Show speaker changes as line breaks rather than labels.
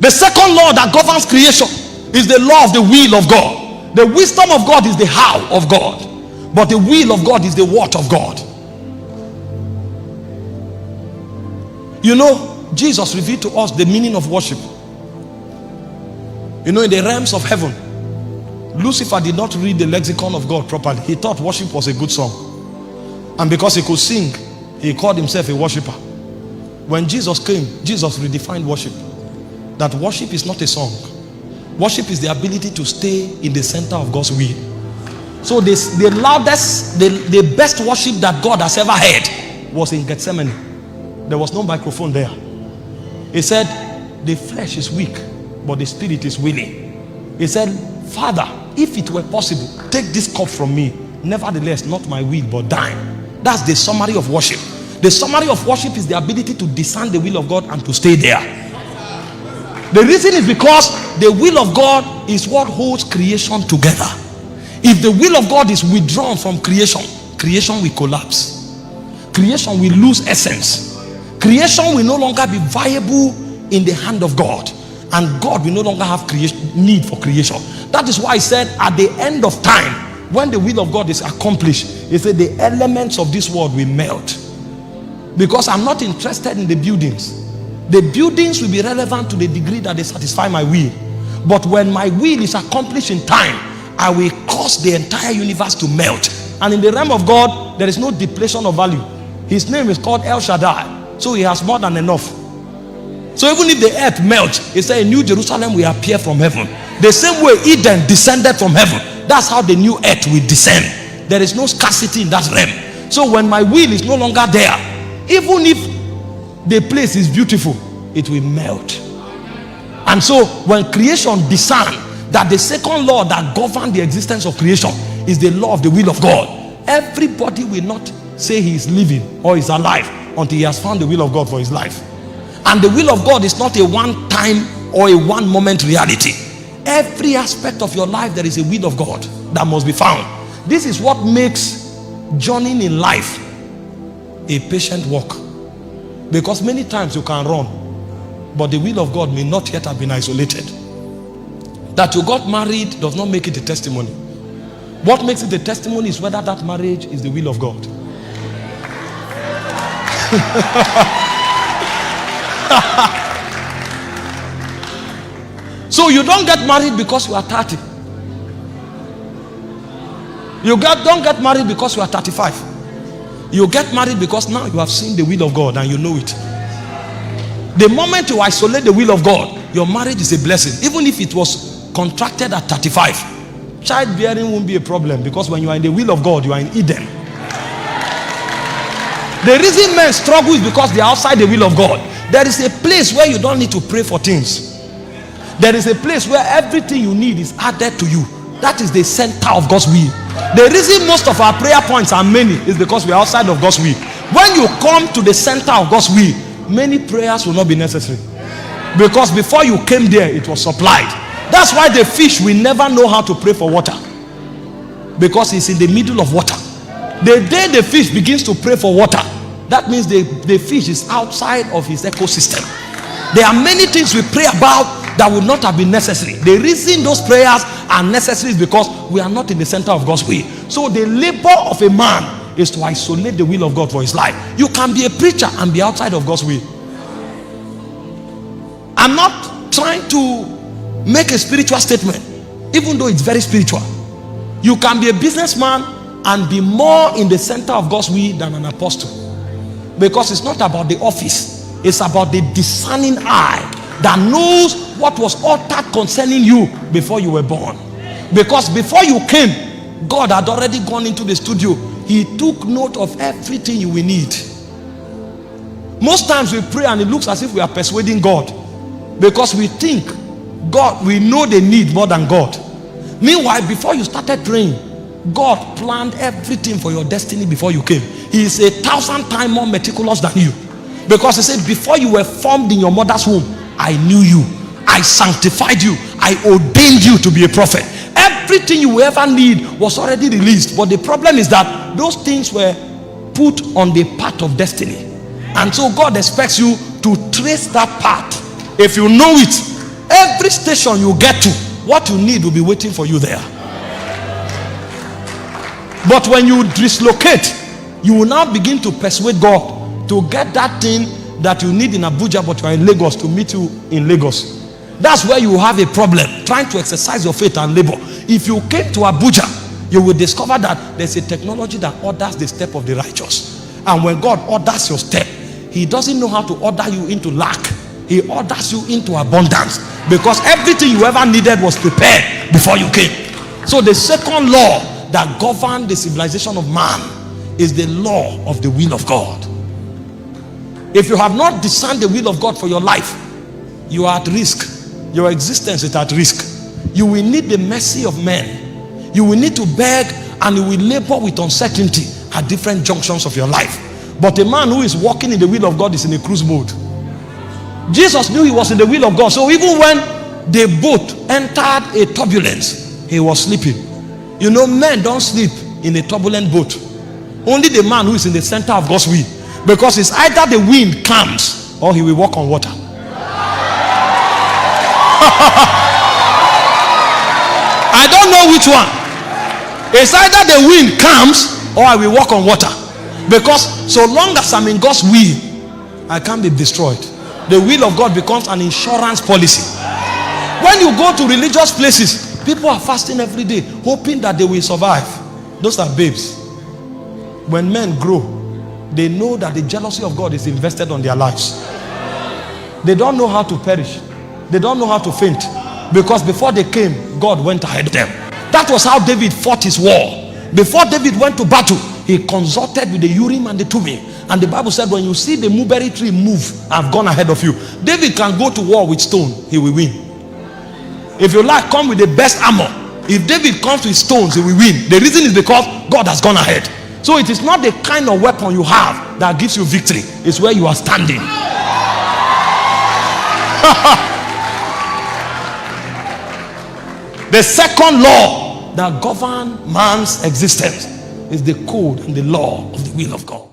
The second law that governs creation is the law of the will of God. The wisdom of God is the how of God, but the will of God is the what of God. You know, Jesus revealed to us the meaning of worship. You know, in the realms of heaven, Lucifer did not read the lexicon of God properly. He thought worship was a good song, and because he could sing, he called himself a worshiper. When Jesus came, Jesus redefined worship. That worship is not a song. Worship is the ability to stay in the center of God's will. So the loudest, the best worship that God has ever heard was in Gethsemane. There was no microphone there. He said, the flesh is weak, but the spirit is willing. He said, Father, if it were possible, take this cup from me. Nevertheless, not my will, but thine. That's the summary of worship. The summary of worship is the ability to discern the will of God and to stay there. The reason is because the will of God is what holds creation together. If the will of God is withdrawn from creation, creation will collapse. Creation will lose essence. Creation will no longer be viable in the hand of God, and God will no longer have need for creation. That is why I said at the end of time, when the will of God is accomplished, he said the elements of this world will melt. Because I'm not interested in the buildings. The buildings will be relevant to the degree that they satisfy my will. But when my will is accomplished in time, I will cause the entire universe to melt. And in the realm of God, there is no depletion of value. His name is called El Shaddai. So he has more than enough. So even if the earth melts, he said a new Jerusalem will appear from heaven. The same way Eden descended from heaven, that's how the new earth will descend. There is no scarcity in that realm. So when my will is no longer there, even if the place is beautiful, it will melt. And so when creation discern that the second law that governs the existence of creation is the law of the will of God, everybody will not say he is living or is alive until he has found the will of God for his life. And the will of God is not a one time or a one moment reality. Every aspect of your life there is a will of God that must be found. This is what makes journeying in life a patient walk. Because many times you can run, but the will of God may not yet have been isolated. That you got married does not make it a testimony. What makes it a testimony is whether that marriage is the will of God. So you don't get married because you are 30. Don't get married because you are 35. You get married because now you have seen the will of God and you know it. The moment you isolate the will of God, your marriage is a blessing. Even if it was contracted at 35, childbearing won't be a problem, because when you are in the will of God, you are in Eden. The reason men struggle is because they are outside the will of God. There is a place where you don't need to pray for things. There is a place where everything you need is added to you. That is the center of God's will. The reason most of our prayer points are many is because we are outside of God's will. When you come to the center of God's will, many prayers will not be necessary, because before you came there, it was supplied. That's why the fish will never know how to pray for water, because it's in the middle of water. The day the fish begins to pray for water, that means the fish is outside of his ecosystem. There are many things we pray about that would not have been necessary. The reason those prayers are necessary is because we are not in the center of God's will. So the labor of a man is to isolate the will of God for his life. You can be a preacher and be outside of God's will. I'm not trying to make a spiritual statement, even though it's very spiritual. You can be a businessman and be more in the center of God's will than an apostle, because it's not about the office, it's about the discerning eye that knows what was uttered concerning you before you were born. Because before you came, God had already gone into the studio. He took note of everything you will need. Most times we pray and it looks as if we are persuading God, because we think we know the need more than God. Meanwhile, before you started praying, God planned everything for your destiny before you came. He is 1,000 times more meticulous than you, because he said, before you were formed in your mother's womb, I knew you, I sanctified you, I ordained you to be a prophet. Everything you will ever need was already released. But the problem is that those things were put on the path of destiny, and so God expects you to trace that path. If you know it, Every station you get to, what you need will be waiting for you there. But when you dislocate, you will now begin to persuade God to get that thing that you need in Abuja, but you are in Lagos, to meet you in Lagos. That's where you have a problem, trying to exercise your faith and labor. If you came to Abuja, you will discover that there's a technology that orders the step of the righteous. And when God orders your step, he doesn't know how to order you into lack. He orders you into abundance, because everything you ever needed was prepared before you came. So the second law that governs the civilization of man is the law of the will of God. If you have not discerned the will of God for your life, you are at risk. Your existence is at risk. You will need the mercy of men. You will need to beg, and you will labor with uncertainty at different junctions of your life. But a man who is walking in the will of God is in a cruise mode. Jesus knew he was in the will of God. So even when the boat entered a turbulence, he was sleeping. You know, men don't sleep in a turbulent boat. Only the man who is in the center of God's will. Because it's either the wind comes or he will walk on water. I don't know which one. It's either the wind comes or I will walk on water. Because so long as I'm in God's will, I can't be destroyed. The will of God becomes an insurance policy. When you go to religious places, people are fasting every day, hoping that they will survive. Those are babes. When men grow, they know that the jealousy of God is invested on their lives. They don't know how to perish. They don't know how to faint. Because before they came, God went ahead of them. That was how David fought his war. Before David went to battle, he consulted with the Urim and the Thummim. And the Bible said, when you see the mulberry tree move, I've gone ahead of you. David can go to war with stone, he will win. If you like, come with the best armor. If David comes with stones, he will win. The reason is because God has gone ahead. So it is not the kind of weapon you have that gives you victory. It's where you are standing. The second law that governs man's existence is the code and the law of the will of God.